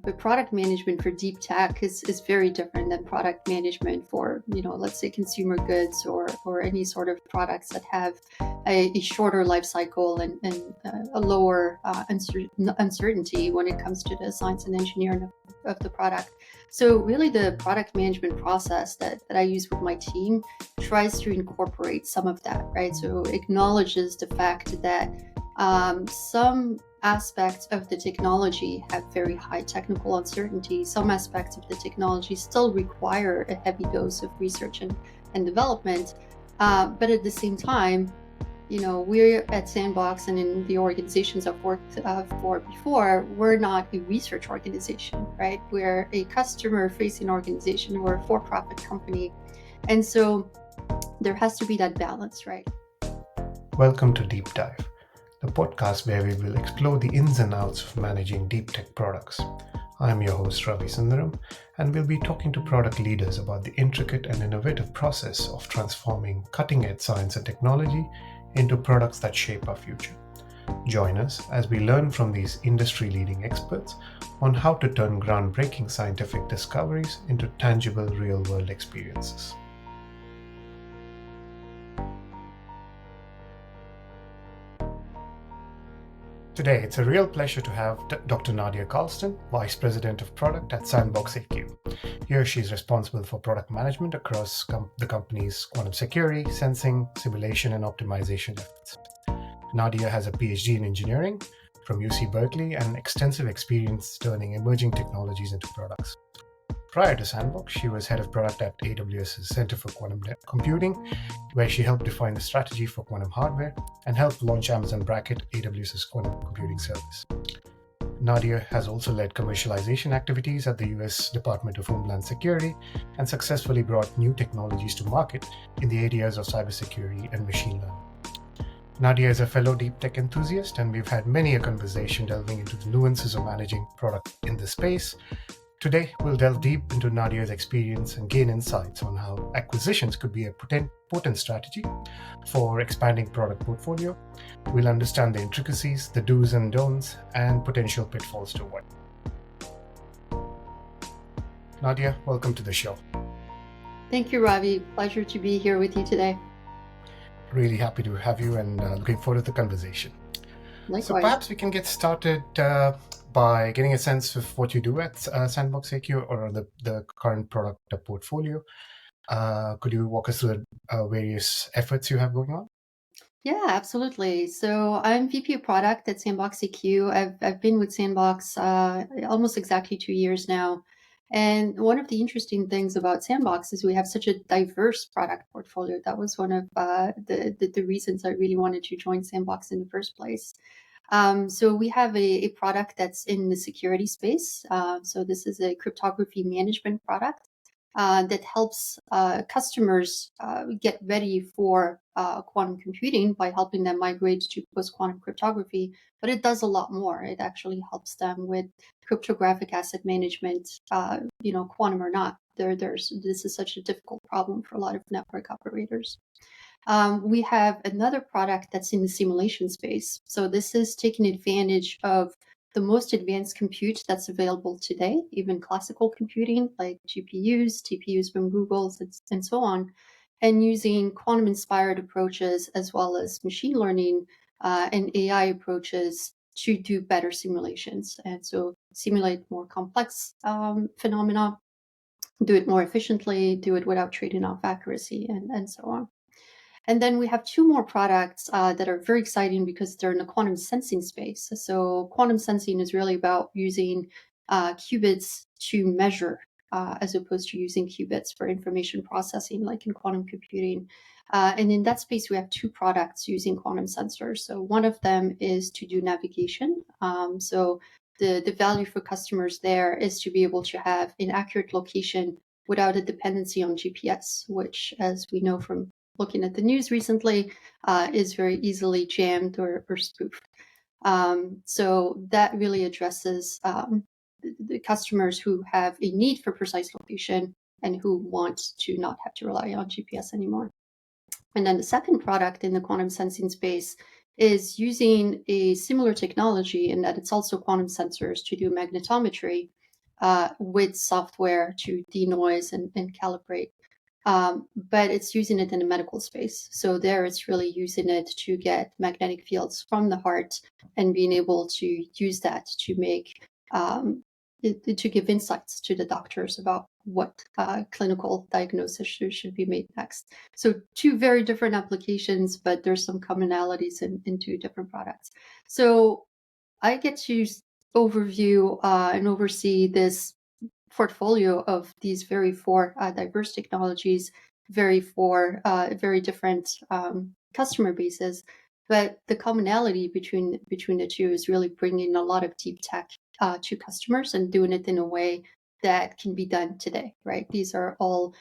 but product management for deep tech is very different than product management for, let's say consumer goods or any sort of products that have a shorter life cycle and a lower uncertainty when it comes to the science and engineering of the product. So really the product management process that I use with my team tries to incorporate some of that, right? So acknowledges the fact that some aspects of the technology have very high technical uncertainty. Some aspects of the technology still require a heavy dose of research and development. But at the same time, we're at Sandbox and in the organizations I've worked for before, we're not a research organization, right? We're a customer-facing organization. We're a for-profit company. And so there has to be that balance, right? Welcome to Deep Dive, the podcast where we will explore the ins and outs of managing deep tech products. I'm your host, Ravi Sundaram, and we'll be talking to product leaders about the intricate and innovative process of transforming cutting-edge science and technology into products that shape our future. Join us as we learn from these industry-leading experts on how to turn groundbreaking scientific discoveries into tangible real-world experiences. Today, it's a real pleasure to have Dr. Nadia Carlsten, Vice President of Product at Sandbox AQ. Here, she's responsible for product management across the company's quantum security, sensing, simulation, and optimization efforts. Nadia has a PhD in engineering from UC Berkeley and extensive experience turning emerging technologies into products. Prior to Sandbox, she was head of product at AWS's Center for Quantum Computing, where she helped define the strategy for quantum hardware and helped launch Amazon Braket, AWS's quantum computing service. Nadia has also led commercialization activities at the US Department of Homeland Security and successfully brought new technologies to market in the areas of cybersecurity and machine learning. Nadia is a fellow deep tech enthusiast, and we've had many a conversation delving into the nuances of managing product in this space. Today, we'll delve deep into Nadia's experience and gain insights on how acquisitions could be a potent strategy for expanding product portfolio. We'll understand the intricacies, the do's and don'ts, and potential pitfalls to avoid. Nadia, welcome to the show. Thank you, Ravi. Pleasure to be here with you today. Really happy to have you and looking forward to the conversation. Likewise. So perhaps we can get started by getting a sense of what you do at Sandbox AQ or the current product portfolio. Could you walk us through the various efforts you have going on? Yeah, absolutely. So I'm VP of Product at Sandbox AQ. I've been with Sandbox almost exactly 2 years now. And one of the interesting things about Sandbox is we have such a diverse product portfolio. That was one of the reasons I really wanted to join Sandbox in the first place. So we have a product that's in the security space. So this is a cryptography management product that helps customers get ready for quantum computing by helping them migrate to post-quantum cryptography. But it does a lot more. It actually helps them with cryptographic asset management, quantum or not. This is such a difficult problem for a lot of network operators. We have another product that's in the simulation space. So this is taking advantage of the most advanced compute that's available today, even classical computing like GPUs, TPUs from Google, and so on, and using quantum-inspired approaches as well as machine learning and AI approaches to do better simulations. And so simulate more complex phenomena, do it more efficiently, do it without trading off accuracy, and so on. And then we have two more products that are very exciting because they're in the quantum sensing space. So quantum sensing is really about using qubits to measure as opposed to using qubits for information processing like in quantum computing. And in that space, we have two products using quantum sensors. So one of them is to do navigation. So the value for customers there is to be able to have an accurate location without a dependency on GPS, which, as we know from looking at the news recently, is very easily jammed or spoofed. So that really addresses the customers who have a need for precise location and who want to not have to rely on GPS anymore. And then the second product in the quantum sensing space is using a similar technology in that it's also quantum sensors to do magnetometry. with software to denoise and calibrate. But it's using it in the medical space. So there it's really using it to get magnetic fields from the heart and being able to use that to make to give insights to the doctors about what clinical diagnosis should be made next. So two very different applications, but there's some commonalities in two different products. So I get to overview and oversee this portfolio of these very four diverse technologies, very different customer bases. But the commonality between the two is really bringing a lot of deep tech to customers and doing it in a way that can be done today, right? These are all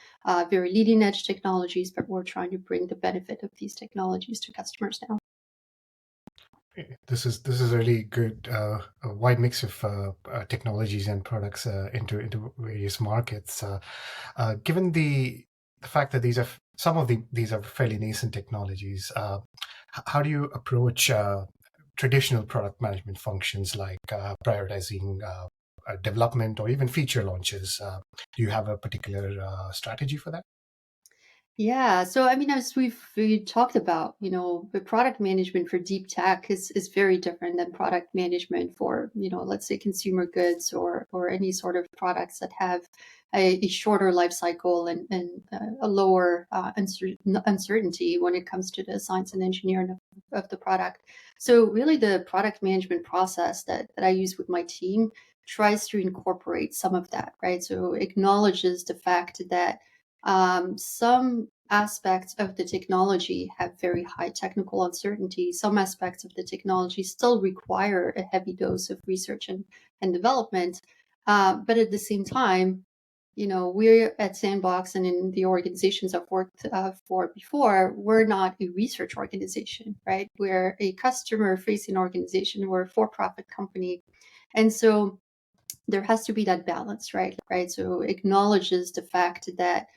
very leading edge technologies, but we're trying to bring the benefit of these technologies to customers now. This is really good, a wide mix of technologies and products into various markets. Given the fact that these are fairly nascent technologies, how do you approach traditional product management functions like prioritizing development or even feature launches? Do you have a particular strategy for that? Yeah, so I mean, as we talked about, the product management for deep tech is very different than product management for, let's say consumer goods or any sort of products that have a shorter life cycle and a lower uncertainty when it comes to the science and engineering of the product. So really, the product management process that I use with my team tries to incorporate some of that, right? So acknowledges the fact that some aspects of the technology have very high technical uncertainty. Some aspects of the technology still require a heavy dose of research and development. But at the same time, we're at Sandbox and in the organizations I've worked for before, we're not a research organization, right? We're a customer facing organization, we're a for profit company. And so there has to be that balance, right? Right. So acknowledges the fact that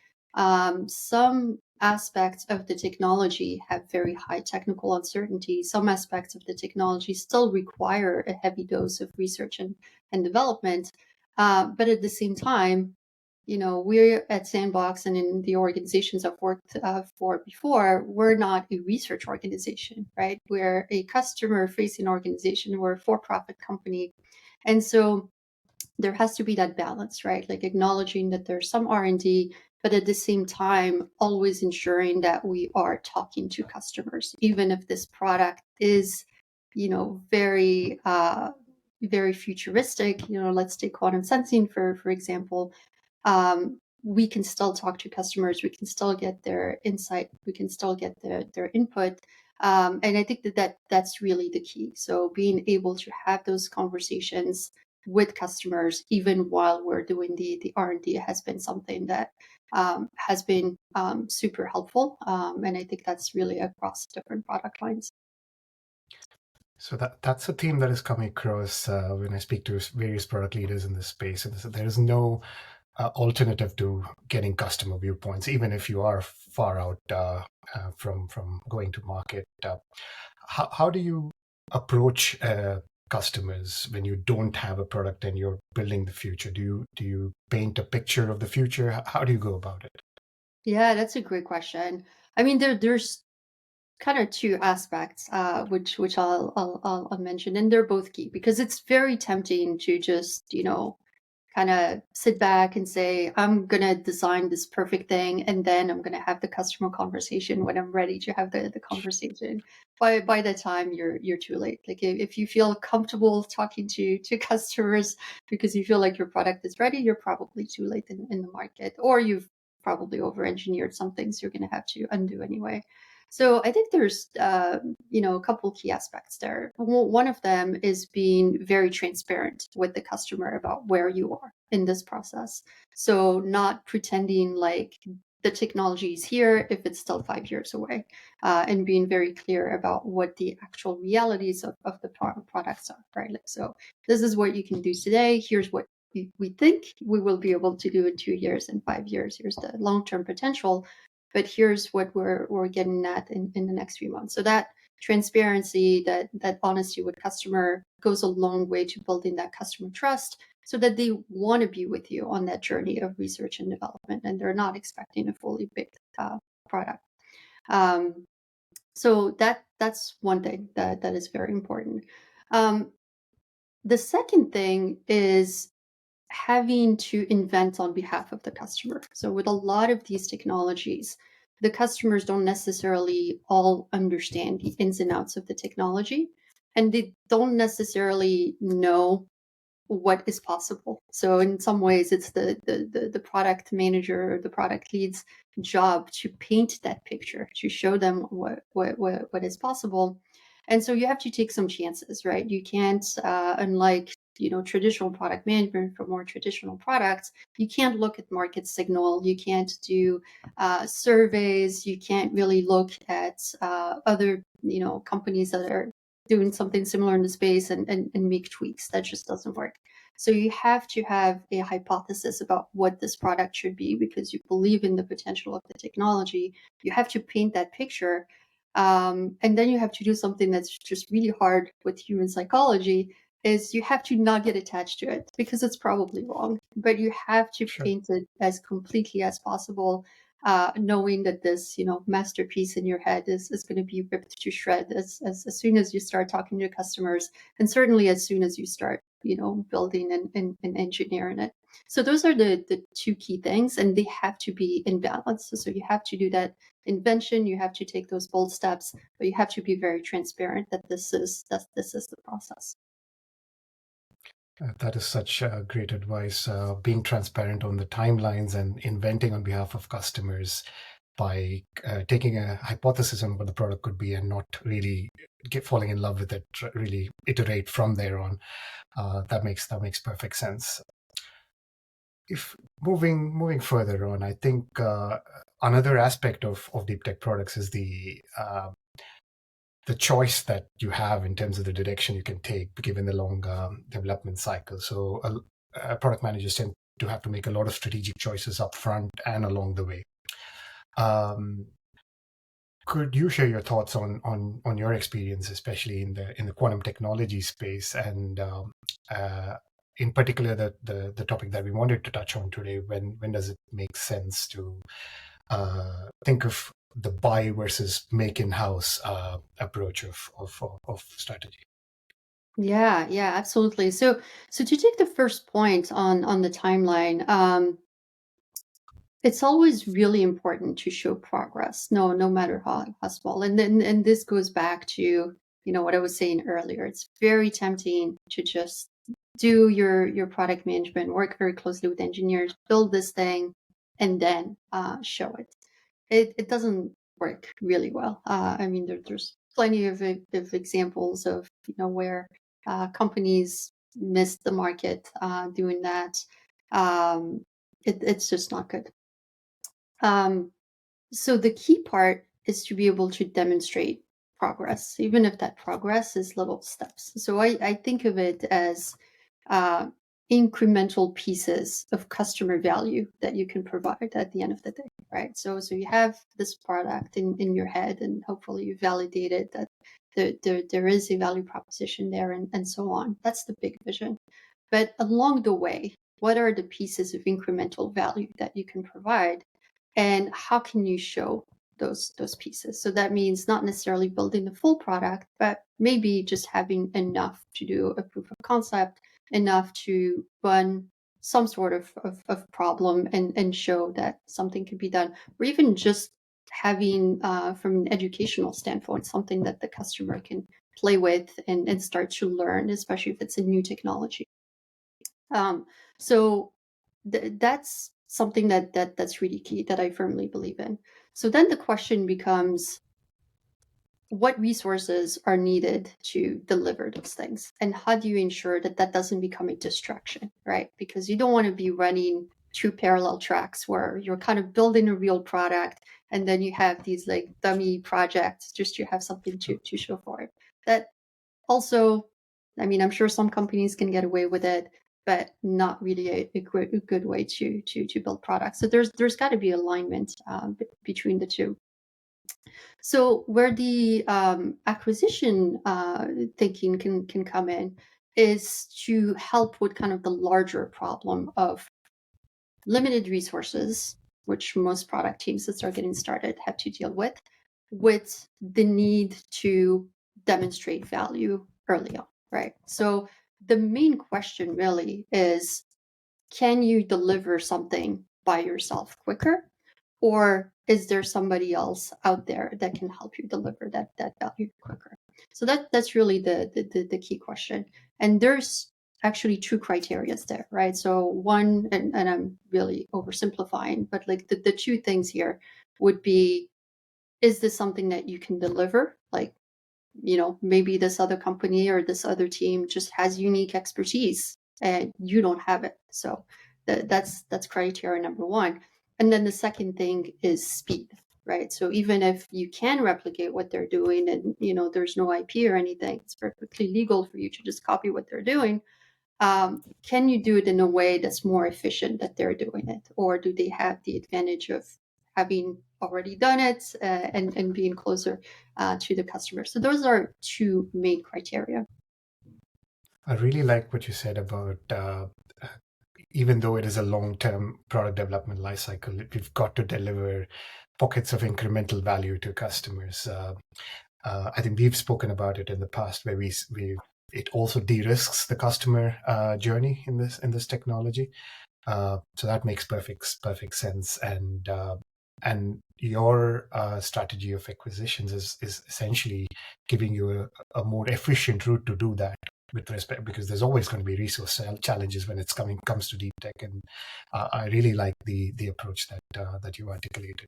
some aspects of the technology have very high technical uncertainty. Some aspects of the technology still require a heavy dose of research and development. But at the same time, we're at Sandbox and in the organizations I've worked for before, we're not a research organization, right? We're a customer facing organization, we're a for profit company. And so there has to be that balance, right? Like acknowledging that there's some R&D, but at the same time, always ensuring that we are talking to customers, even if this product is, very futuristic. Let's take quantum sensing for example. We can still talk to customers. We can still get their insight. We can still get their input. And I think that's really the key. So being able to have those conversations with customers, even while we're doing the R&D, has been something that has been super helpful. And I think that's really across different product lines. So that's a theme that is coming across when I speak to various product leaders in this space. And there is no alternative to getting customer viewpoints, even if you are far out from going to market. How do you approach customers when you don't have a product and you're building the future? Do you paint a picture of the future? How do you go about it? Yeah, that's a great question. I mean, there's kind of two aspects, which I'll mention, and they're both key because it's very tempting to just kind of sit back and say, I'm going to design this perfect thing. And then I'm going to have the customer conversation when I'm ready to have the conversation. By the time you're too late. Like if you feel comfortable talking to customers because you feel like your product is ready, you're probably too late in the market, or you've probably over engineered some things you're going to have to undo anyway. So I think there's, a couple key aspects there. One of them is being very transparent with the customer about where you are in this process. So not pretending like the technology is here if it's still 5 years away, and being very clear about what the actual realities of the products are, right? Like, so this is what you can do today. Here's what we think we will be able to do in 2 years and 5 years. Here's the long-term potential, but here's what we're getting at in the next few months. So that transparency, that honesty with customer goes a long way to building that customer trust, so that they want to be with you on that journey of research and development, and they're not expecting a fully baked product. Um, so that's one thing that is very important. Um, the second thing is having to invent on behalf of the customer. So with a lot of these technologies, the customers don't necessarily all understand the ins and outs of the technology, and they don't necessarily know what is possible. So in some ways, it's the product manager or the product lead's job to paint that picture, to show them what is possible. And so you have to take some chances, right? You can't, unlike traditional product management for more traditional products, you can't look at market signal, you can't do surveys, you can't really look at other companies that are doing something similar in the space and make tweaks. That just doesn't work. So you have to have a hypothesis about what this product should be because you believe in the potential of the technology. You have to paint that picture. And then you have to do something that's just really hard with human psychology is you have to not get attached to it because it's probably wrong, but you have to Sure. paint it as completely as possible, knowing that this masterpiece in your head is going to be ripped to shreds as soon as you start talking to customers, and certainly as soon as you start building and engineering it. So those are the two key things, and they have to be in balance. So you have to do that invention, you have to take those bold steps, but you have to be very transparent that this is the process. That is such great advice. Being transparent on the timelines and inventing on behalf of customers by taking a hypothesis on what the product could be and not really falling in love with it, really iterate from there on. That makes perfect sense. If moving further on, I think another aspect of deep tech products is the choice that you have in terms of the direction you can take, given the long development cycle. So product managers tend to have to make a lot of strategic choices up front and along the way. Could you share your thoughts on your experience, especially in the quantum technology space, and in particular the topic that we wanted to touch on today? When does it make sense to think of the buy versus make in-house approach of strategy? Yeah, absolutely. So to take the first point on the timeline, it's always really important to show progress, no matter how small. And this goes back to what I was saying earlier. It's very tempting to just do your product management, work very closely with engineers, build this thing, and then show it. It doesn't work really well. I mean, there's plenty of examples of where companies missed the market doing that. It's just not good. Um, so the key part is to be able to demonstrate progress, even if that progress is little steps. So I think of it as uh, incremental pieces of customer value that you can provide at the end of the day, right? So you have this product in your head, and hopefully you validated that there is a value proposition there, and so on. That's the big vision. But along the way, what are the pieces of incremental value that you can provide? And how can you show those pieces? So that means not necessarily building the full product, but maybe just having enough to do a proof of concept, enough to run some sort of problem and show that something could be done, or even just having from an educational standpoint something that the customer can play with and start to learn, especially if it's a new technology. um, so that's something that's really key that I firmly believe in. So then the question becomes, what resources are needed to deliver those things, and how do you ensure that that doesn't become a distraction, right? Because you don't want to be running two parallel tracks where you're kind of building a real product and then you have these like dummy projects just to have something to show for it. That also, I mean, I'm sure some companies can get away with it, but not really a good way to build products. So there's got to be alignment between the two. So where the acquisition thinking can come in is to help with kind of the larger problem of limited resources, which most product teams that are getting started have to deal with the need to demonstrate value early on, right? So the main question really is, can you deliver something by yourself quicker? Or is there somebody else out there that can help you deliver that value quicker? So that's really the key question. And there's actually two criteria there, right? So one, and I'm really oversimplifying, but like the two things here would be, is this something that you can deliver? Like, maybe this other company or this other team just has unique expertise and you don't have it. So that's criteria number one. And then the second thing is speed, right? So even if you can replicate what they're doing and there's no IP or anything, it's perfectly legal for you to just copy what they're doing. Can you do it in a way that's more efficient that they're doing it, or do they have the advantage of having already done it and being closer to the customer? So those are two main criteria. I really like what you said about even though it is a long-term product development lifecycle, we've got to deliver pockets of incremental value to customers. I think we've spoken about it in the past, where we it also de-risks the customer journey in this technology. So that makes perfect sense. And your strategy of acquisitions is essentially giving you a more efficient route to do that, with respect, because there's always going to be resource challenges when comes to deep tech. And I really like the approach that you articulated.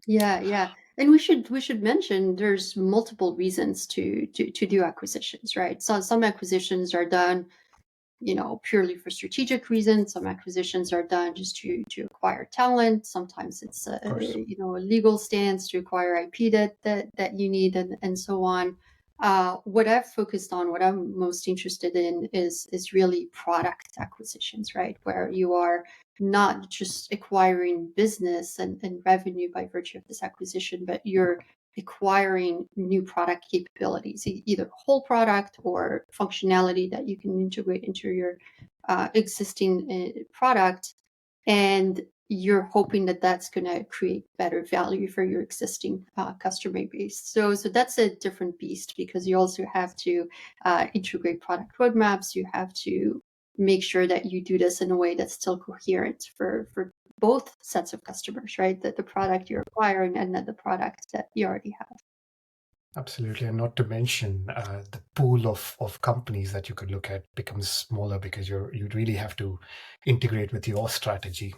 Yeah. And we should mention there's multiple reasons to do acquisitions, right? So some acquisitions are done purely for strategic reasons. Some acquisitions are done just to acquire talent. Sometimes it's Of course. a legal stance to acquire IP that you need, and so on. What I've focused on, what I'm most interested in, is really product acquisitions, right? Where you are not just acquiring business and revenue by virtue of this acquisition, but you're acquiring new product capabilities, either whole product or functionality that you can integrate into your existing product. And you're hoping that that's going to create better value for your existing customer base. So that's a different beast, because you also have to integrate product roadmaps. You have to make sure that you do this in a way that's still coherent for both sets of customers, right? That the product you're acquiring and then the product that you already have. Absolutely, and not to mention the pool of companies that you could look at becomes smaller, because you really have to integrate with your strategy,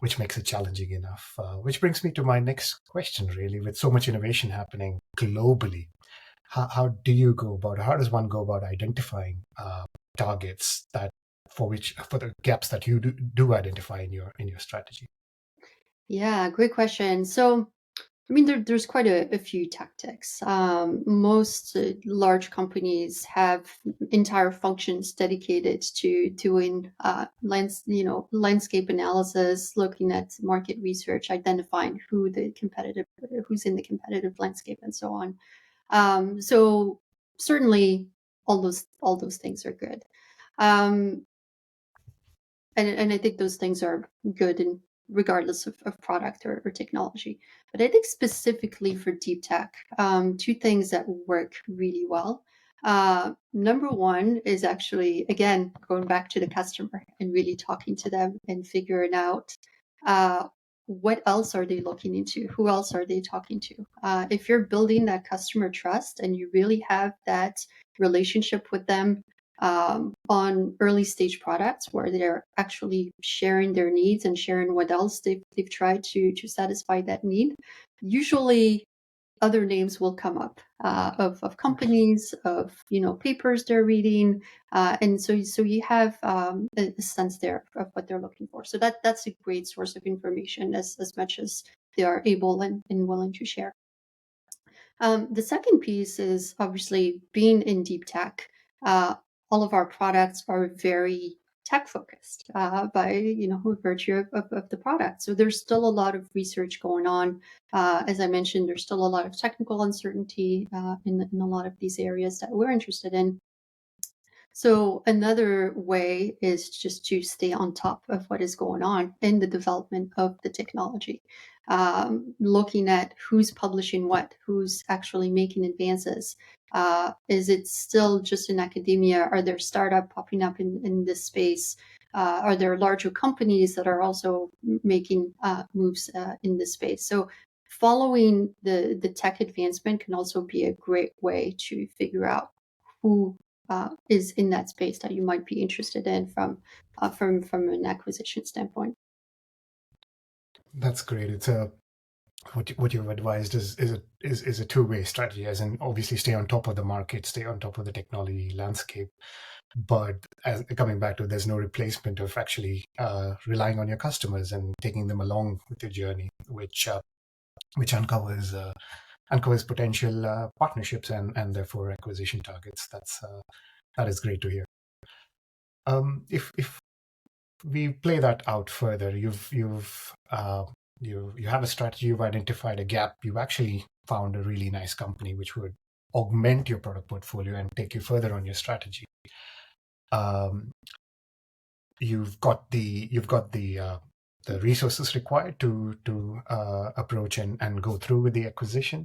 which makes it challenging enough. Which brings me to my next question, really. With so much innovation happening globally, how do you go about, how does one go about identifying targets that for the gaps that you do identify in your strategy? Yeah, great question. So I mean, there's quite a few tactics. Most large companies have entire functions dedicated to doing landscape analysis, looking at market research, identifying who's in the competitive landscape, and so on. So certainly, all those things are good. Um, and I think those things are good in regardless of product or technology. But I think specifically for deep tech, two things that work really well. Number one is actually, again, going back to the customer and really talking to them and figuring out uh, what else are they looking into? Who else are they talking to? If you're building that customer trust and you really have that relationship with them on early stage products where they're actually sharing their needs and sharing what else they've tried to satisfy that need, usually other names will come up of companies, of papers they're reading, and so you have a sense there of what they're looking for. So that's a great source of information, as much as they are able and willing to share. The second piece is obviously being in deep tech. Uh, all of our products are very tech focused by virtue of the product. So there's still a lot of research going on. As I mentioned, there's still a lot of technical uncertainty in a lot of these areas that we're interested in. So another way is just to stay on top of what is going on in the development of the technology, looking at who's publishing what, who's actually making advances. Is it still just in academia? Are there startups popping up in this space? Are there larger companies that are also making moves in this space? So following the tech advancement can also be a great way to figure out who is in that space that you might be interested in from an acquisition standpoint. That's great. It's a what you've advised is a two-way strategy, as in obviously stay on top of the market, stay on top of the technology landscape. But as coming back to, there's no replacement of actually relying on your customers and taking them along with your journey, which uncovers potential partnerships and therefore acquisition targets. That is great to hear. If we play that out further, you have a strategy, you've identified a gap, you've actually found a really nice company which would augment your product portfolio and take you further on your strategy. You've got the resources required to approach and go through with the acquisition.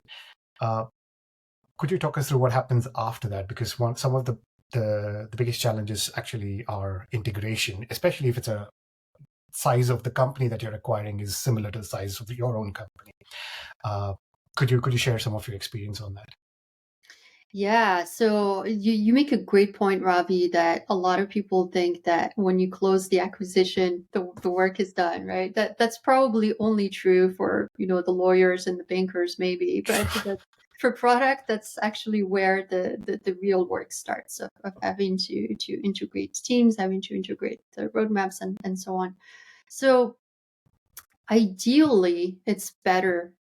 Could you talk us through what happens after that? Because some of the biggest challenges actually are integration, especially if it's a size of the company that you're acquiring is similar to the size of your own company. Could you share some of your experience on that? Yeah, so you make a great point, Ravi, that a lot of people think that when you close the acquisition, the work is done, right? That's probably only true for, the lawyers and the bankers maybe, but for product, that's actually where the real work starts of having to integrate teams, having to integrate the roadmaps and so on. So ideally, it's better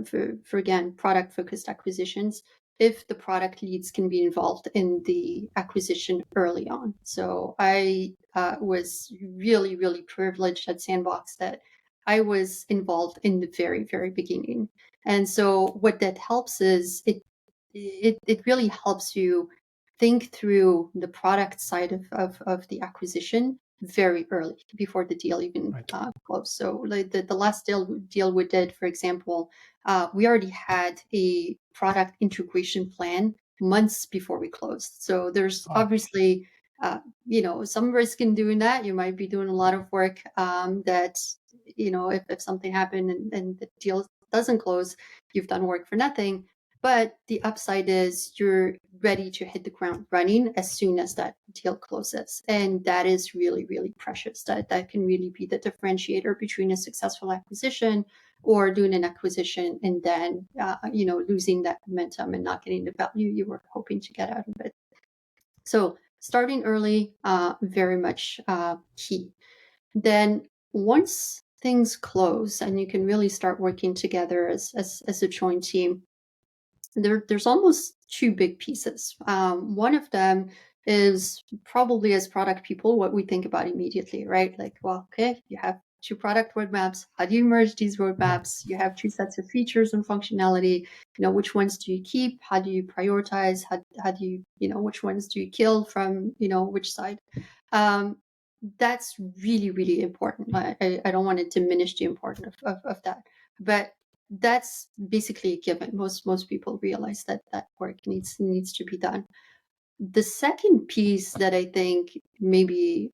for again product focused acquisitions if the product leads can be involved in the acquisition early on. So I was really, really privileged at Sandbox that I was involved in the very, very beginning. And so what that helps is it really helps you think through the product side of the acquisition very early before the deal even Right. closed. So like the last deal we did, for example, we already had a product integration plan months before we closed. So there's Oh, obviously some risk in doing that. You might be doing a lot of work that if something happened and the deal doesn't close, you've done work for nothing. But the upside is you're ready to hit the ground running as soon as that deal closes. And that is really, really precious. That can really be the differentiator between a successful acquisition or doing an acquisition and then, losing that momentum and not getting the value you were hoping to get out of it. So starting early, very much key. Then once things close and you can really start working together as a joint team, there's almost two big pieces. One of them is probably as product people, what we think about immediately, right? Like, well, okay, you have two product roadmaps. How do you merge these roadmaps? You have two sets of features and functionality. Which ones do you keep? How do you prioritize? How do you, which ones do you kill from, which side? Um, that's really, really important. I don't want to diminish the importance of that. But that's basically a given. Most people realize that work needs to be done. The second piece that I think maybe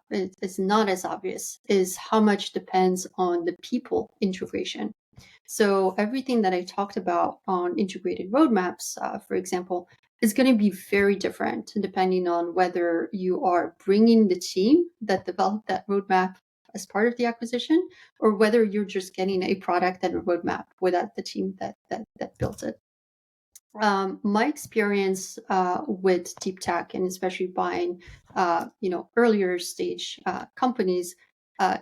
is not as obvious is how much depends on the people integration. So everything that I talked about on integrated roadmaps, for example, is going to be very different depending on whether you are bringing the team that developed that roadmap as part of the acquisition, or whether you're just getting a product and a roadmap without the team that built it. My experience with deep tech and especially buying, earlier stage companies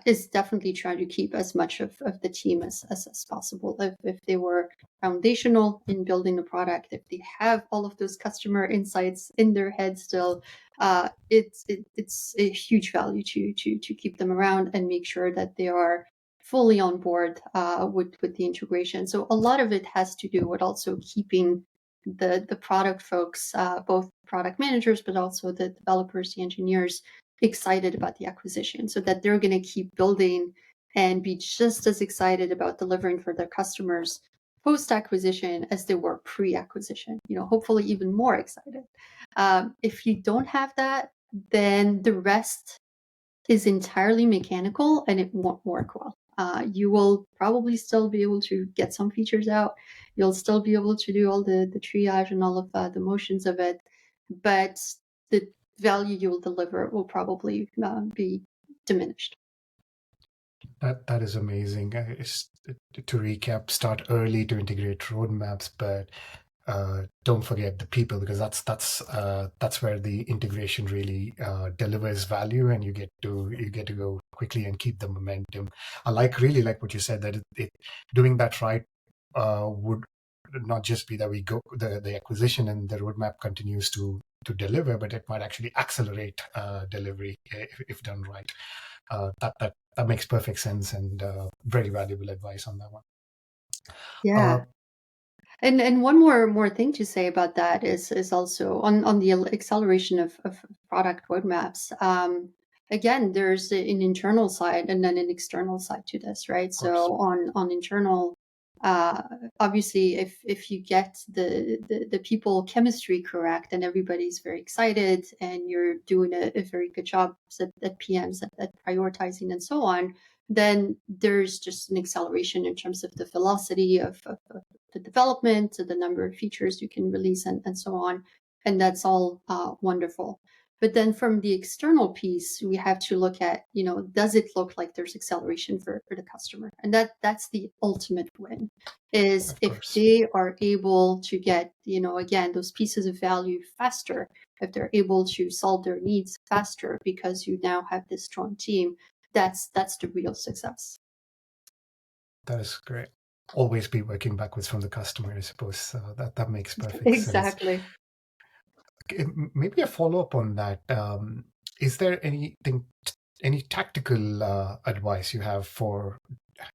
is definitely trying to keep as much of the team as possible. If they were foundational in building the product, if they have all of those customer insights in their head still, it's a huge value to keep them around and make sure that they are fully on board with the integration. So a lot of it has to do with also keeping the product folks, both product managers, but also the developers, the engineers, excited about the acquisition, so that they're going to keep building and be just as excited about delivering for their customers post acquisition as they were pre acquisition. Hopefully even more excited. If you don't have that, then the rest is entirely mechanical and it won't work well. You will probably still be able to get some features out. You'll still be able to do all the triage and all of the motions of it, but the value you will deliver will probably be diminished. That is amazing. To recap, start early to integrate roadmaps, but don't forget the people, because that's where the integration really delivers value, and you get to go quickly and keep the momentum. Really like what you said, that doing that right would not just be that we go the acquisition and the roadmap continues to deliver, but it might actually accelerate delivery if done right. That makes perfect sense, and very valuable advice on that one. Uh, Yeah. And one more thing to say about that is also on the acceleration of product roadmaps. Again, there's an internal side and then an external side to this, right? of course, So on internal, uh, obviously, if you get the people chemistry correct and everybody's very excited and you're doing a very good job at PMs at prioritizing and so on, then there's just an acceleration in terms of the velocity of the development, to the number of features you can release, and so on. And that's all wonderful. But then from the external piece, we have to look at, does it look like there's acceleration for the customer? And that's the ultimate win, is of if course. they are able to get, again, those pieces of value faster, if they're able to solve their needs faster because you now have this strong team, that's the real success. That is great. Always be working backwards from the customer, I suppose. That makes perfect sense. Exactly. Okay, maybe a follow up on that. Is there any tactical advice you have for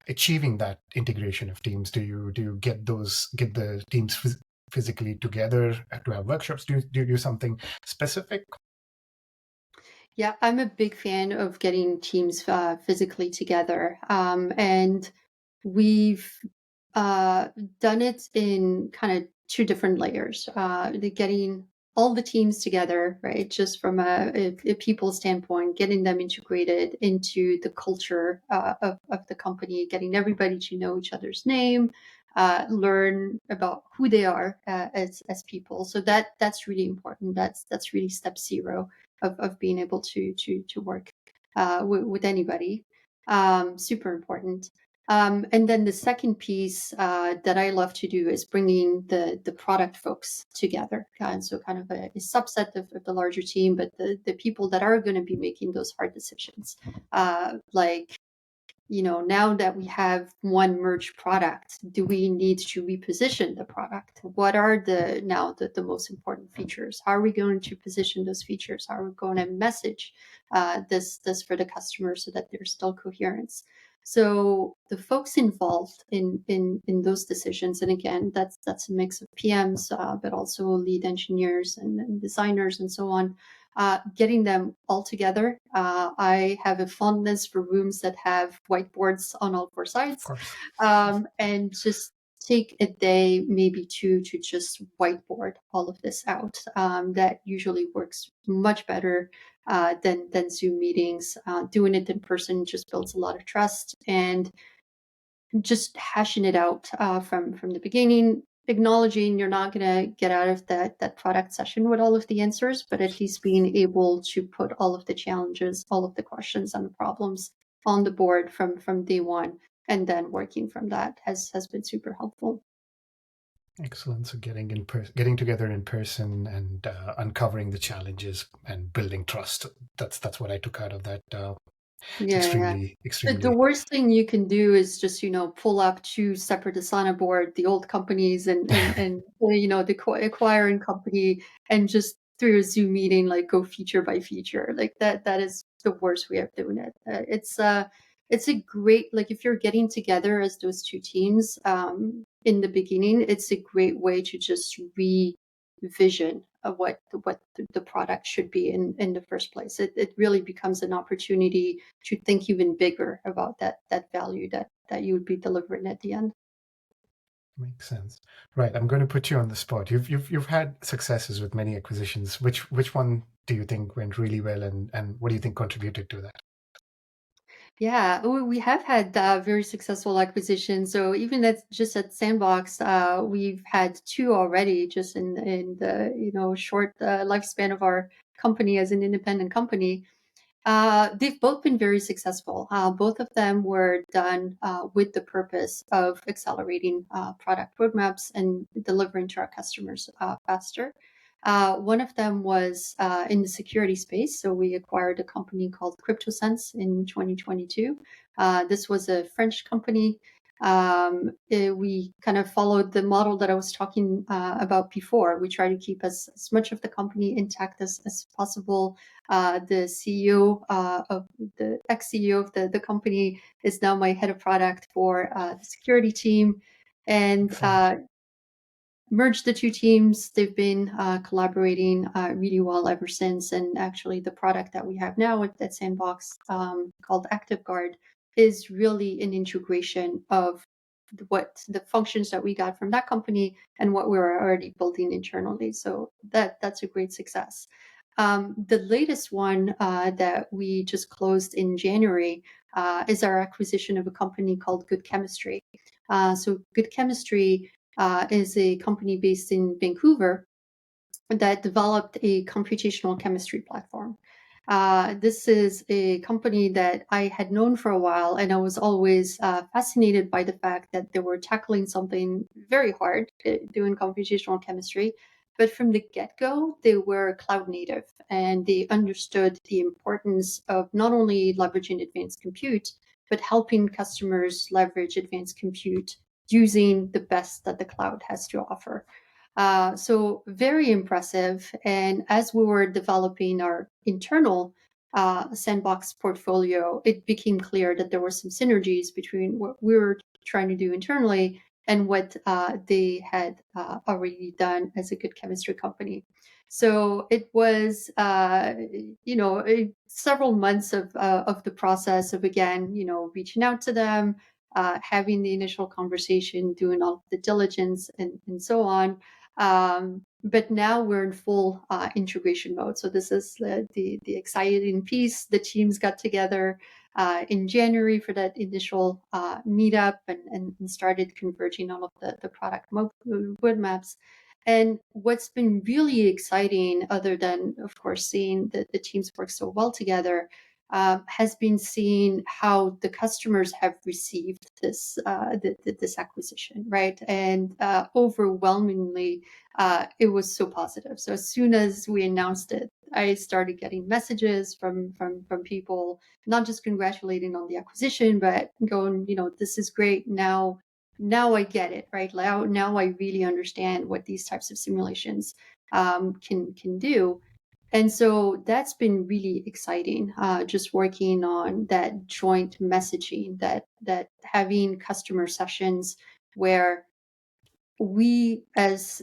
achieving that integration of teams? Do you get the teams physically together to have workshops? Do you do something specific? Yeah, I'm a big fan of getting teams physically together. And we've uh, done it in kind of two different layers. Getting all the teams together, right? Just from a people standpoint, getting them integrated into the culture of the company, getting everybody to know each other's name, learn about who they are as people. So that's really important. That's really step zero of being able to work with anybody. Super important. And then the second piece that I love to do is bringing the product folks together. And so kind of a subset of the larger team, but the people that are going to be making those hard decisions. Like, now that we have one merged product, do we need to reposition the product? What are the most important features? How are we going to position those features? How are we going to message this for the customer so that there's still coherence? So the folks involved in those decisions, and again, that's a mix of PMs, but also lead engineers and designers and so on, getting them all together. I have a fondness for rooms that have whiteboards on all four Of sides, course. and just take a day, maybe two, to just whiteboard all of this out. That usually works much better than Zoom meetings. Doing it in person just builds a lot of trust, and just hashing it out from the beginning, acknowledging you're not going to get out of that product session with all of the answers, but at least being able to put all of the challenges, all of the questions and the problems on the board from day one, and then working from that has been super helpful. Excellent. So getting together in person and uncovering the challenges and building trust. That's what I took out of that. It's Yeah, yeah. The extremely. worst thing you can do is just, pull up two separate Asana board, the old companies and the acquiring company, and just through a Zoom meeting, like go feature by feature. Like that is the worst way of doing it. It's a great, like if you're getting together as those two teams, in the beginning, it's a great way to just revision of what the product should be in the first place. It really becomes an opportunity to think even bigger about that value that you would be delivering at the end. Makes sense. Right. I'm going to put you on the spot. You've had successes with many acquisitions. Which one do you think went really well, and what do you think contributed to that? Yeah, we have had very successful acquisitions. So even just at Sandbox, we've had two already, just in the short lifespan of our company as an independent company. They've both been very successful. Both of them were done with the purpose of accelerating product roadmaps and delivering to our customers faster. One of them was in the security space. So we acquired a company called CryptoSense in 2022. This was a French company. We kind of followed the model that I was talking about before. We try to keep as much of the company intact as possible. The CEO of the ex-CEO of the company is now my head of product for the security team, and Excellent. merged the two teams. They've been collaborating really well ever since. And actually, the product that we have now at Sandbox, called ActiveGuard, is really an integration of what the functions that we got from that company and what we were already building internally. So that's a great success. The latest one that we just closed in January is our acquisition of a company called Good Chemistry. So Good Chemistry is a company based in Vancouver that developed a computational chemistry platform. This is a company that I had known for a while, and I was always fascinated by the fact that they were tackling something very hard, doing computational chemistry. But from the get go, they were cloud native, and they understood the importance of not only leveraging advanced compute, but helping customers leverage advanced compute using the best that the cloud has to offer. So very impressive. And as we were developing our internal Sandbox portfolio, it became clear that there were some synergies between what we were trying to do internally and what they had already done as a good chemistry company. So it was, several months of the process of, again, reaching out to them, having the initial conversation, doing all the diligence, and so on. But now we're in full integration mode. So this is the exciting piece. The teams got together in January for that initial meetup and started converging all of the product roadmaps. And what's been really exciting, other than, of course, seeing the teams work so well together, has been seeing how the customers have received this acquisition, right? And overwhelmingly, it was so positive. So as soon as we announced it, I started getting messages from people, not just congratulating on the acquisition, but going, this is great. Now I get it, right? Now I really understand what these types of simulations can do. And so that's been really exciting, just working on that joint messaging, that having customer sessions where we, as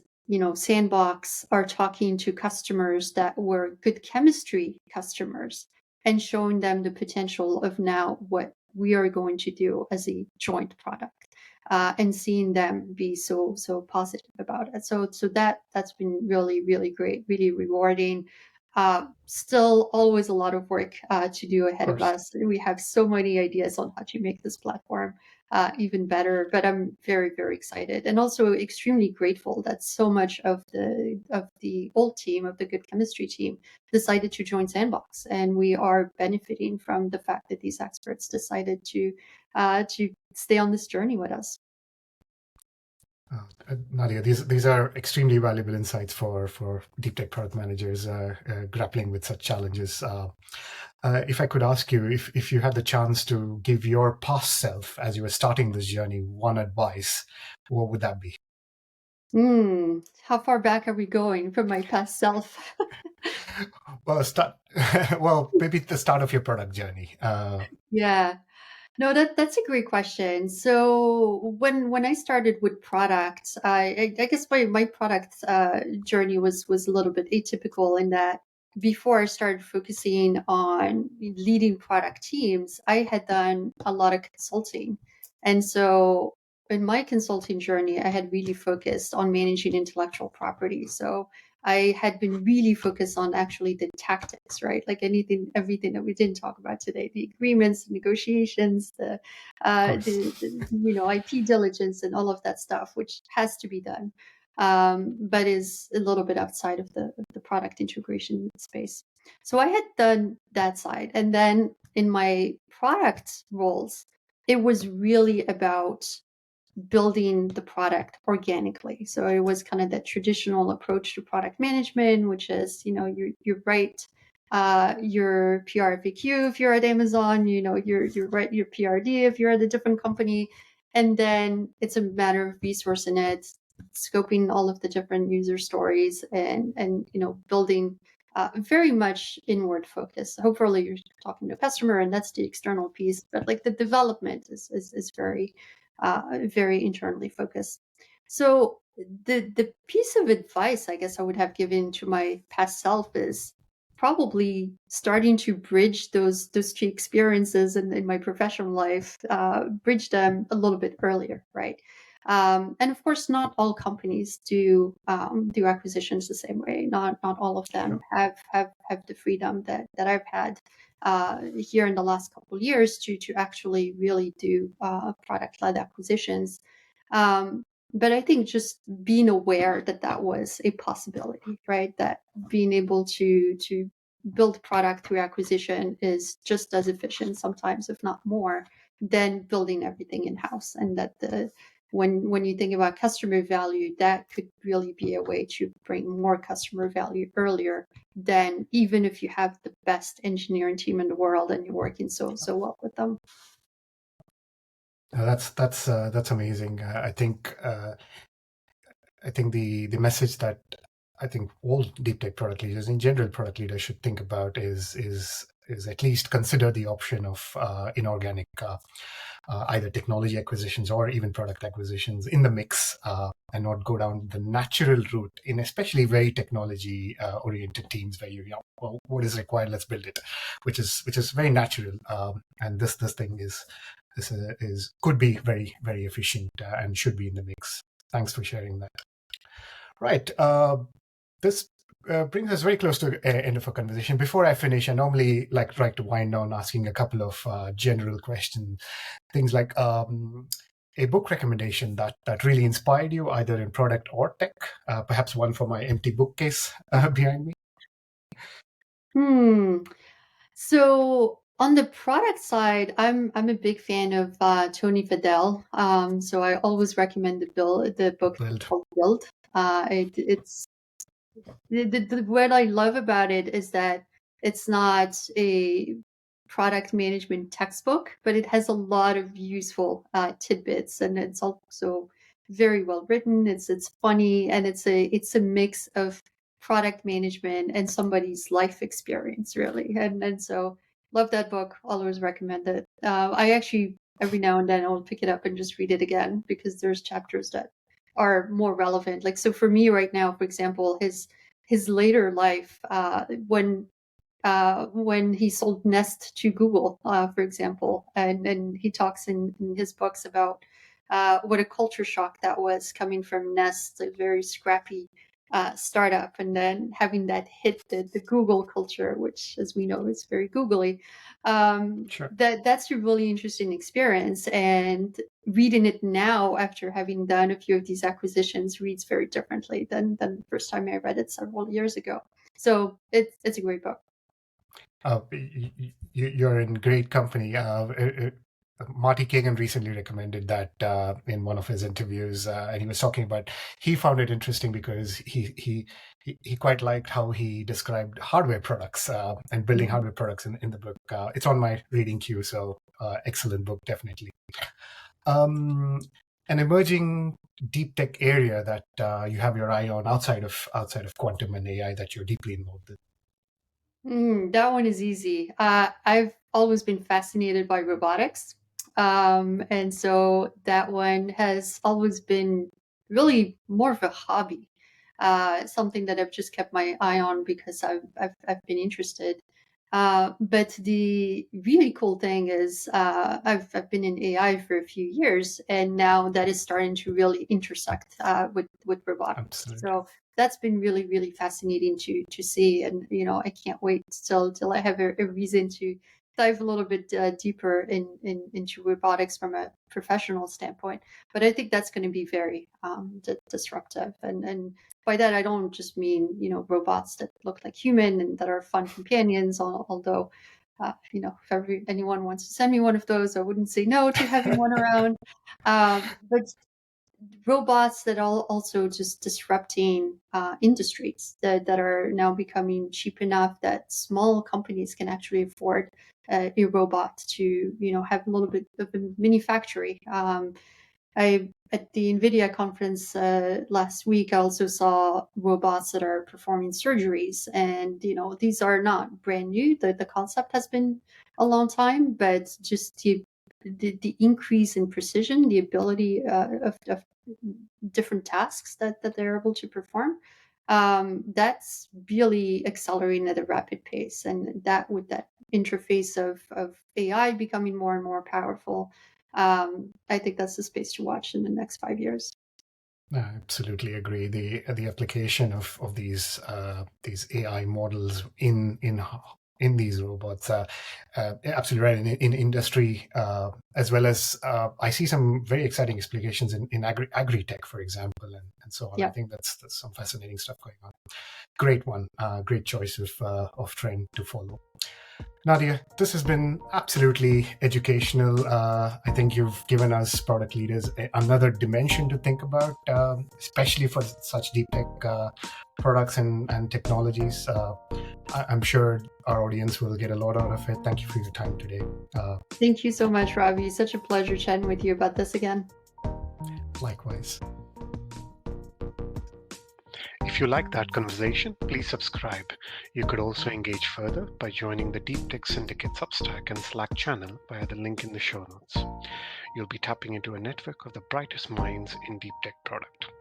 Sandbox, are talking to customers that were good chemistry customers and showing them the potential of now what we are going to do as a joint product, and seeing them be so positive about it. So that's been really great, really rewarding. Still always a lot of work to do Of ahead of course. us. We have so many ideas on how to make this platform even better. But I'm very excited, and also extremely grateful that so much of the old team, of the Good Chemistry team, decided to join Sandbox, and we are benefiting from the fact that these experts decided to stay on this journey with us. Nadia, these are extremely valuable insights for deep tech product managers grappling with such challenges. If I could ask you, if you had the chance to give your past self as you were starting this journey one advice, what would that be? How far back are we going from my past self? Well, start. Well, maybe the start of your product journey. Yeah. No, that's a great question. So when I started with product, I guess my product journey was a little bit atypical in that before I started focusing on leading product teams, I had done a lot of consulting, and so in my consulting journey, I had really focused on managing intellectual property. So I had been really focused on actually the tactics, right? Like everything that we didn't talk about today, the agreements, the negotiations, Of course. IP diligence and all of that stuff, which has to be done, but is a little bit outside of the product integration space. So I had done that side. And then in my product roles, it was really about building the product organically. So it was kind of that traditional approach to product management, which is, you write your PRFAQ if you're at Amazon, you write your PRD if you're at a different company, and then it's a matter of resourcing it, scoping all of the different user stories, and building very much inward focus. Hopefully, you're talking to a customer, and that's the external piece. But like the development is very internally focused. So the piece of advice I guess I would have given to my past self is probably starting to bridge those two experiences in my professional life, bridge them a little bit earlier, right? And of course, not all companies do acquisitions the same way. Not all of them Sure. have the freedom that I've had here in the last couple of years to actually really do product led acquisitions. Um, but I think just being aware that that was a possibility, right? That being able to build product through acquisition is just as efficient, sometimes if not more, than building everything in house, and that the when you think about customer value, that could really be a way to bring more customer value earlier than even if you have the best engineering team in the world and you're working so well with them. That's amazing. I think the message that I think all deep tech product leaders, in general, product leaders should think about is at least consider the option of inorganic, either technology acquisitions or even product acquisitions in the mix, and not go down the natural route in especially very technology oriented teams where well, what is required, let's build it, which is very natural. And this thing is could be very very efficient, and should be in the mix. Thanks for sharing that. Right. This brings us very close to the end of our conversation. Before I finish, I normally like to wind down asking a couple of general questions. Things like a book recommendation that really inspired you, either in product or tech. Perhaps one for my empty bookcase behind me. Hmm. So on the product side, I'm a big fan of Tony Fadell. So I always recommend the book Build. called Build. It's what I love about it is that it's not a product management textbook, but it has a lot of useful tidbits, and it's also very well written. It's funny, and it's a mix of product management and somebody's life experience, really. And so love that book. Always recommend it. I actually every now and then I'll pick it up and just read it again because there's chapters that are more relevant. Like so for me right now, for example, his later life when he sold Nest to Google, for example, and he talks in his books about what a culture shock that was coming from Nest, a very scrappy startup, and then having that hit the Google culture, which, as we know, is very googly. Sure. That's a really interesting experience, and reading it now after having done a few of these acquisitions reads very differently than the first time I read it several years ago. So it's a great book. You're in great company. Marty Kagan recently recommended that in one of his interviews, and he was talking about he found it interesting because he quite liked how he described hardware products and building Mhm. hardware products in the book. It's on my reading queue, so excellent book, definitely. Um, an emerging deep tech area that you have your eye on outside of quantum and AI that you're deeply involved in. That one is easy. I've always been fascinated by robotics. And so that one has always been really more of a hobby, something that I've just kept my eye on because I've been interested. But the really cool thing is I've been in AI for a few years, and now that is starting to really intersect with robotics. Absolutely. So that's been really really fascinating to see, and I can't wait till I have a reason to dive a little bit deeper into robotics from a professional standpoint. But I think that's going to be very disruptive, and by that I don't just mean robots that look like human and that are fun companions. Although if anyone wants to send me one of those, I wouldn't say no to having one around. But robots that are also just disrupting industries that are now becoming cheap enough that small companies can actually afford a robot to have a little bit of a mini factory. I At the NVIDIA conference last week, I also saw robots that are performing surgeries, and these are not brand new. The concept has been a long time, but just the increase in precision, the ability of different tasks that they're able to perform, that's really accelerating at a rapid pace, and that with that interface of AI becoming more and more powerful, I think that's the space to watch in the next 5 years. I absolutely agree. The application of these AI models in these robots, absolutely right. In industry, as well as I see some very exciting applications in agri tech, for example, and so on. I Yeah. think that's some fascinating stuff going on. Great one, great choice of trend to follow. Nadia, this has been absolutely educational. I think you've given us product leaders another dimension to think about, especially for such deep tech products and technologies. I'm sure our audience will get a lot out of it. Thank you for your time today. Thank you so much, Ravi. Such a pleasure chatting with you about this again. Likewise. If you like that conversation, please subscribe. You could also engage further by joining the deeptech.syndicate Substack and Slack channel via the link in the show notes. You'll be tapping into a network of the brightest minds in deep tech product.